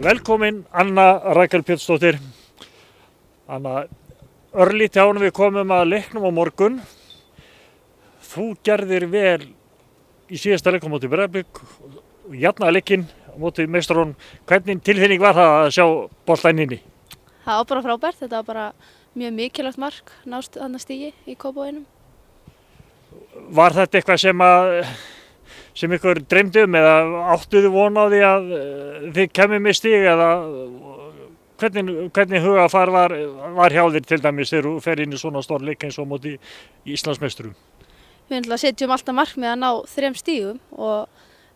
Velkomin Anna Rakel Björnsdóttir. Anna, örlítið áður en við komum að leiknum á morgun. Þú gerðir vel í síðasta leik á móti Breiðablik og jafnaði leikinn á móti meistarunum. Hvernig tilfinning var það að sjá boltann inni? Það var bara frábært, þetta var bara mjög mikilvægt mark, nást annað stigi í Kópavoginum. Var þetta eitthvað sem ykkur dreymdi eða áttuðu von á því að þið kemur með stig eða hvernig hugafar var hjá þér til dæmis þegar þú fer inn í svona stór leik eins og móti Íslandsmeisturum? Við setjum alltaf markmið að ná 3 stigum og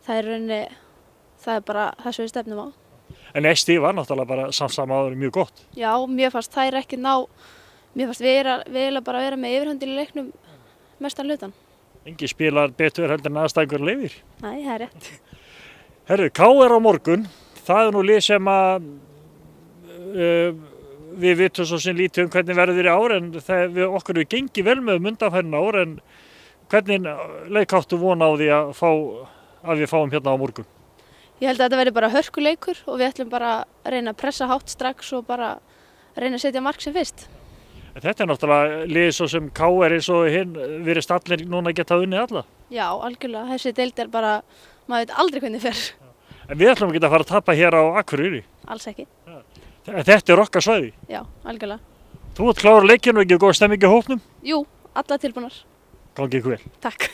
það er bara það sem við stefnum á. En eitt stig var náttúrulega bara samsamaður mjög gott. Já, mér fannst þær ekki mér fannst við bara vera með yfirhöndin í leiknum mestan hlutan. Engi spilar betur heldur en aðstæðingur leyfir. Nei, það er rétt. Herru, KR á morgun, það er nú lið sem að við vitum svo sem lítið hvernig verður í ár en okkur hefur gengið vel með undanfarin ár en hvernig leik áttu von á því að við fáum hérna á morgun? Ég held að þetta verði bara hörkuleikur og við ætlum bara að reyna að pressa hátt strax og bara reyna að setja mark sem fyrst. Þetta er náttúrulega lið svo sem KR eins og hinn virðist allir núna geta unnið alla. Já, algjörlega. Þessi deild er bara, maður veit aldrei hvernig fer. En við ætlum ekki að fara að tapa hér á Akureyri. Alls ekki. Þetta er okkar svæði. Já, algjörlega. Þú ert klára leikinn og ekki góð stemming í hópnum? Jú, alla tilbúnar. Gangi ykkur vel. Takk.